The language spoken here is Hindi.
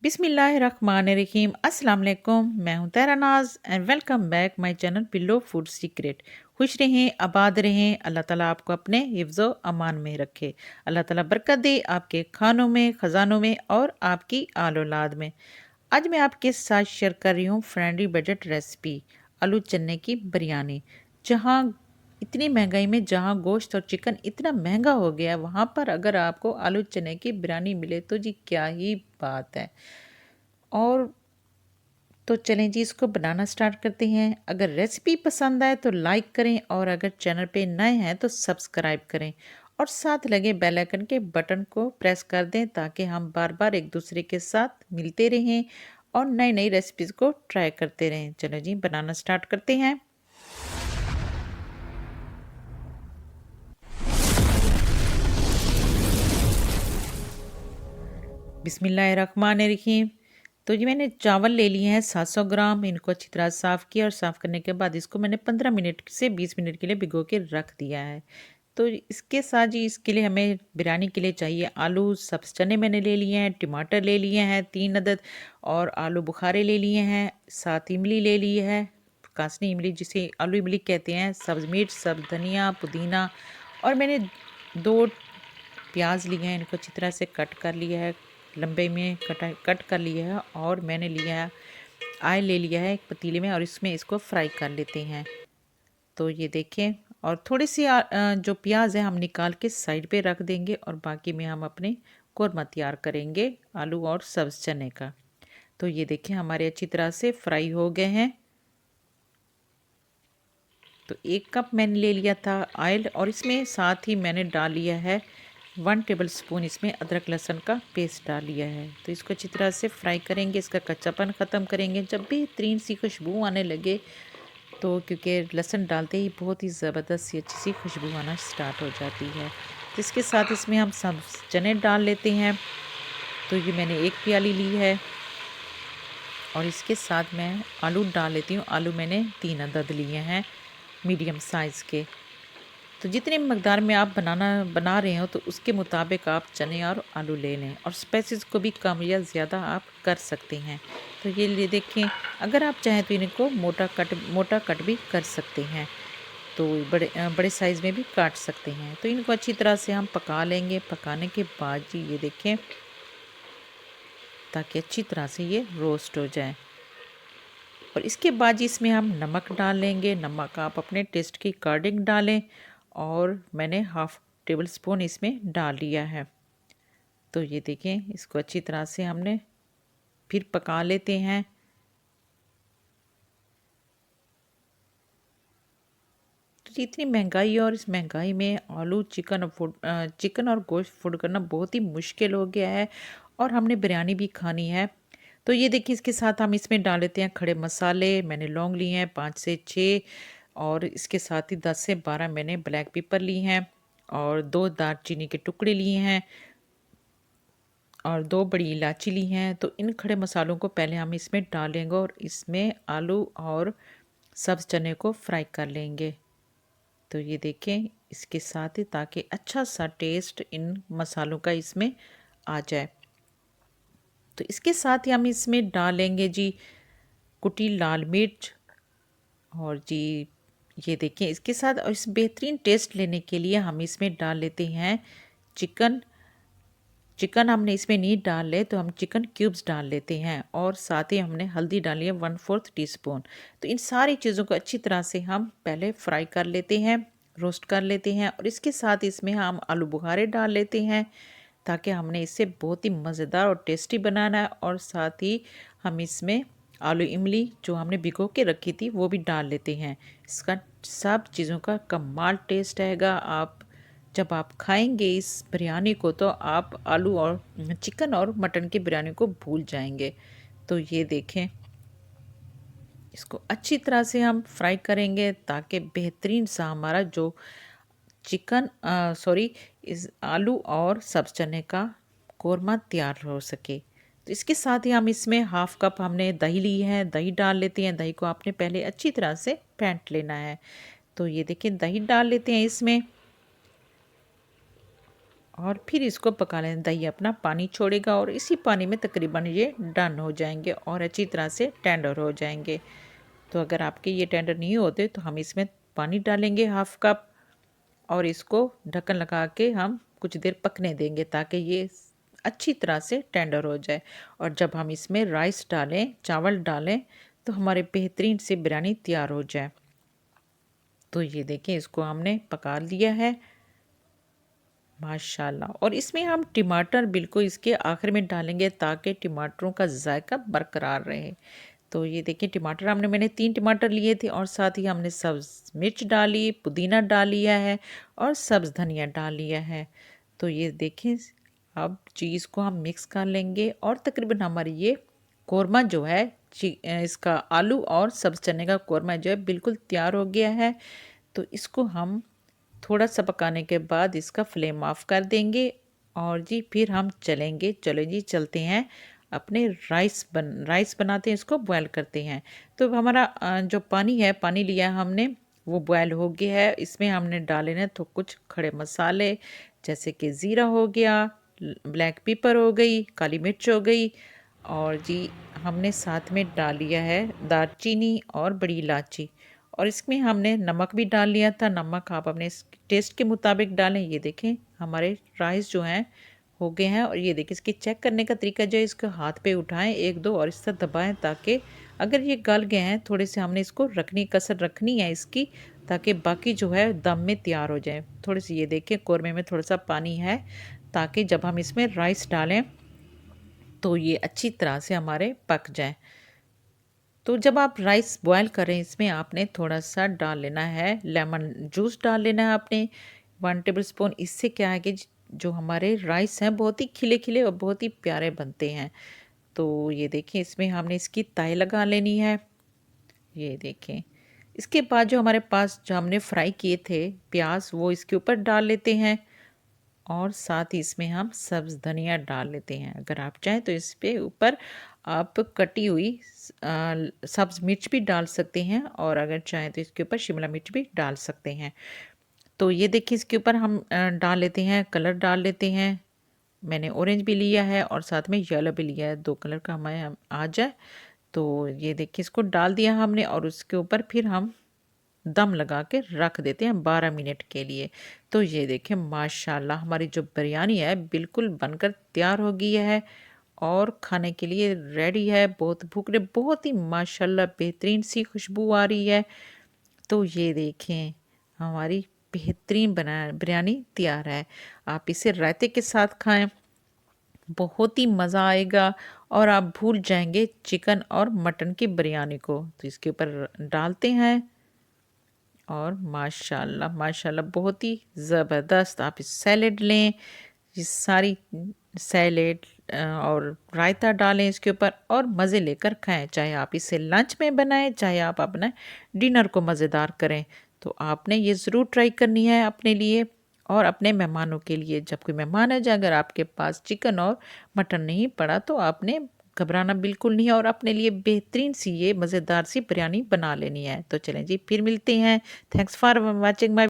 बिस्मिल्लाहिर्रहमानिर्रहीम अस्सलाम वालेकुम। मैं हूं तहरा नाज and welcome back my channel pillow food secret. खुश रहें, आबाद रहें, अल्लाह ताला आपको अपने हिफ्ज़ो अमान में रखे। अल्लाह ताला बरकत दे आपके खानों में, ख़जानों में और आपकी आल औलाद में। आज मैं आपके साथ शेयर कर रही हूँ फ्रेंडली बजट रेसिपी आलू चने की बिरयानी। जहाँ इतनी महंगाई में जहाँ गोश्त और चिकन इतना महंगा हो गया है, वहाँ पर अगर आपको आलू चने की बिरयानी मिले तो जी क्या ही बात है। और तो चलें जी, इसको बनाना स्टार्ट करते हैं। अगर रेसिपी पसंद आए तो लाइक करें और अगर चैनल पे नए हैं तो सब्सक्राइब करें और साथ लगे बेल आइकन के बटन को प्रेस कर दें ताकि हम बार बार एक दूसरे के साथ मिलते रहें और नई नई रेसिपीज़ को ट्राई करते रहें। चलो जी, बनाना स्टार्ट करते हैं। बिस्मिल्लाहिर्रहमानिर्रहीम। तो जी मैंने चावल ले लिए हैं 700 ग्राम। इनको अच्छी तरह साफ़ किया और साफ़ करने के बाद इसको मैंने 15 मिनट से 20 मिनट के लिए भिगो के रख दिया है। तो इसके साथ जी इसके लिए हमें बिरयानी के लिए चाहिए आलू, सब्ज़ चने मैंने ले लिए हैं, टमाटर ले लिए हैं 3 अदद और आलू बुखारे ले लिए हैं, साथ इमली ले ली है, कासनी इमली जिसे आलू इमली कहते हैं, सब्ज़ मिर्च, सब्ज़ धनिया, पुदीना और मैंने 2 प्याज लिए हैं। इनको अच्छी तरह से कट कर लिया है, लंबे में कट कर लिया है और मैंने लिया है ऑयल ले लिया है एक पतीले में और इसमें इसको फ्राई कर लेते हैं। तो ये देखें, और थोड़ी सी जो प्याज है हम निकाल के साइड पे रख देंगे और बाकी में हम अपने कौरमा तैयार करेंगे आलू और सब्ज़ चने का। तो ये देखें हमारे अच्छी तरह से फ्राई हो गए हैं। तो 1 कप मैंने ले लिया था ऑयल और इसमें साथ ही मैंने डाल लिया है 1 टेबल स्पून इसमें अदरक लहसुन का पेस्ट डाल लिया है। तो इसको अच्छी तरह से फ्राई करेंगे, इसका कच्चापन ख़त्म करेंगे। जब बेहतरीन सी खुशबू आने लगे तो क्योंकि लहसुन डालते ही बहुत ही ज़बरदस्त सी अच्छी सी खुशबू आना स्टार्ट हो जाती है। तो इसके साथ इसमें हम सब चने डाल लेते हैं। तो ये मैंने 1 प्याली ली है और इसके साथ मैं आलू डाल लेती हूँ। आलू मैंने 3 अदद लिए हैं मीडियम साइज़ के। तो जितनी मकदार में आप बना रहे हो तो उसके मुताबिक आप चने और आलू ले लें और स्पाइसेस को भी कम या ज़्यादा आप कर सकते हैं। तो ये देखें, अगर आप चाहें तो इनको मोटा कट भी कर सकते हैं। तो बड़े साइज़ में भी काट सकते हैं। तो इनको अच्छी तरह से हम पका लेंगे। पकाने के बाद जी ये देखें, ताकि अच्छी तरह से ये रोस्ट हो जाए। और इसके बाद जी इसमें हम नमक डाल लेंगे। नमक आप अपने टेस्ट के अकॉर्डिंग डालें और मैंने हाफ़ टेबल स्पून इसमें डाल लिया है। तो ये देखें, इसको अच्छी तरह से हमने फिर पका लेते हैं। तो इतनी महंगाई है और इस महंगाई में आलू चिकन और गोश्त फूड करना बहुत ही मुश्किल हो गया है और हमने बिरयानी भी खानी है। तो ये देखिए, इसके साथ हम इसमें डाल लेते हैं खड़े मसाले। मैंने लौंग लिए हैं 5 से 6 और इसके साथ ही 10 से 12 मैंने ब्लैक पेपर लिए हैं और 2 दालचीनी के टुकड़े लिए हैं और 2 बड़ी इलायची ली हैं। तो इन खड़े मसालों को पहले हम इसमें डालेंगे और इसमें आलू और सब्ज़ चने को फ्राई कर लेंगे। तो ये देखें, इसके साथ ही ताकि अच्छा सा टेस्ट इन मसालों का इसमें आ जाए। तो इसके साथ ही हम इसमें डालेंगे जी कुटी लाल मिर्च और जी ये देखें, इसके साथ और इस बेहतरीन टेस्ट लेने के लिए हम इसमें डाल लेते हैं चिकन। चिकन हमने इसमें नहीं डाले तो हम चिकन क्यूब्स डाल लेते हैं और साथ ही हमने हल्दी डाली है 1/4 टीस्पून। तो इन सारी चीज़ों को अच्छी तरह से हम पहले फ्राई कर लेते हैं, रोस्ट कर लेते हैं और इसके साथ इसमें हम आलू बुखारे डाल लेते हैं ताकि हमने इसे बहुत ही मज़ेदार और टेस्टी बनाना है। और साथ ही हम इसमें आलू इमली जो हमने भिगो के रखी थी वो भी डाल लेते हैं। इसका सब चीज़ों का कमाल टेस्ट आएगा। आप जब आप खाएंगे इस बिरयानी को तो आप आलू और चिकन और मटन की बिरयानी को भूल जाएंगे। तो ये देखें, इसको अच्छी तरह से हम फ्राई करेंगे ताकि बेहतरीन सा हमारा जो इस आलू और सब्ज़ चने का कौरमा तैयार हो सके। तो इसके साथ ही हम इसमें हाफ़ कप हमने दही ली है, दही डाल लेते हैं। दही को आपने पहले अच्छी तरह से फेंट लेना है। तो ये देखिए, दही डाल लेते हैं इसमें और फिर इसको पका लें। दही अपना पानी छोड़ेगा और इसी पानी में तकरीबन ये डन हो जाएंगे और अच्छी तरह से टेंडर हो जाएंगे। तो अगर आपके ये टेंडर नहीं होते तो हम इसमें पानी डालेंगे हाफ कप और इसको ढक्कन लगा के हम कुछ देर पकने देंगे ताकि ये अच्छी तरह से टेंडर हो जाए। और जब हम इसमें राइस डालें, चावल डालें, तो हमारे बेहतरीन से बिरयानी तैयार हो जाए। तो ये देखें, इसको हमने पका लिया है माशाल्लाह। और इसमें हम टमाटर बिल्कुल इसके आखिर में डालेंगे ताकि टमाटरों का जायका बरकरार रहे। तो ये देखिए, टमाटर मैंने 3 टमाटर लिए थे और साथ ही हमने सब्ज़ मिर्च डाली, पुदीना डाल लिया है और सब्ज़ धनिया डाल लिया है। तो ये देखें, अब चीज़ को हम मिक्स कर लेंगे और तकरीबन हमारी ये कोरमा जो है इसका आलू और सब्ज़ चने का कोरमा जो है बिल्कुल तैयार हो गया है। तो इसको हम थोड़ा सा पकाने के बाद इसका फ्लेम ऑफ कर देंगे और जी फिर हम चलेंगे। चलो जी चलते हैं, अपने राइस बनाते हैं, इसको बॉयल करते हैं। तो हमारा जो पानी है, पानी लिया हमने, वो बॉयल हो गया है। इसमें हमने डाले ना तो कुछ खड़े मसाले जैसे कि ज़ीरा हो गया, ब्लैक पेपर हो गई, काली मिर्च हो गई और जी हमने साथ में डाल लिया है दालचीनी और बड़ी इलायची। और इसमें हमने नमक भी डाल लिया था। नमक आप अपने टेस्ट के मुताबिक डालें। ये देखें, हमारे राइस जो हैं हो गए हैं। और ये देखिए, इसकी चेक करने का तरीका जो है, इसको हाथ पे उठाएं एक दो और इस तरह दबाएं ताकि अगर ये गल गए हैं थोड़े से, हमने इसको कसर रखनी है इसकी, ताकि बाकी जो है दम में तैयार हो जाए। थोड़ी सी ये देखें, कौरमे में थोड़ा सा पानी है ताकि जब हम इसमें राइस डालें तो ये अच्छी तरह से हमारे पक जाए। तो जब आप राइस बॉयल करें, इसमें आपने थोड़ा सा डाल लेना है लेमन जूस डाल लेना है आपने 1 टेबल स्पून। इससे क्या है कि जो हमारे राइस हैं बहुत ही खिले खिले और बहुत ही प्यारे बनते हैं। तो ये देखें, इसमें हमने इसकी तय लगा लेनी है। ये देखें, इसके बाद जो हमारे पास जो हमने फ्राई किए थे प्याज, वो इसके ऊपर डाल लेते हैं और साथ ही इसमें हम सब्ज़ धनिया डाल लेते हैं। अगर आप चाहें तो इस पे ऊपर आप कटी हुई सब्ज़ मिर्च भी डाल सकते हैं और अगर चाहें तो इसके ऊपर शिमला मिर्च भी डाल सकते हैं। तो ये देखिए, इसके ऊपर हम डाल लेते हैं, कलर डाल लेते हैं। मैंने ऑरेंज भी लिया है और साथ में येलो भी लिया है, 2 कलर का हमें आ जाए। तो ये देखिए, इसको डाल दिया हमने और उसके ऊपर फिर हम दम लगा के रख देते हैं 12 मिनट के लिए। तो ये देखें, माशाल्लाह हमारी जो बिरयानी है बिल्कुल बनकर तैयार हो गई है और खाने के लिए रेडी है। बहुत भूख रहे, बहुत ही माशाल्लाह बेहतरीन सी खुशबू आ रही है। तो ये देखें, हमारी बेहतरीन बना बिरयानी तैयार है। आप इसे रायते के साथ खाएं, बहुत ही मज़ा आएगा और आप भूल जाएंगे चिकन और मटन की बिरयानी को। तो इसके ऊपर डालते हैं और माशाल्लाह माशाल्लाह बहुत ही ज़बरदस्त। आप इस सैलेड लें, ये सारी सैलेड और रायता डालें इसके ऊपर और मज़े लेकर खाएं। चाहे आप इसे लंच में बनाएं, चाहे आप अपने डिनर को मज़ेदार करें। तो आपने ये ज़रूर ट्राई करनी है अपने लिए और अपने मेहमानों के लिए। जब कोई मेहमान है, अगर आपके पास चिकन और मटन नहीं पड़ा तो आपने घबराना बिल्कुल नहीं है और अपने लिए बेहतरीन सी ये मज़ेदार सी बिरयानी बना लेनी है। तो चलें जी, फिर मिलते हैं। Thanks for watching my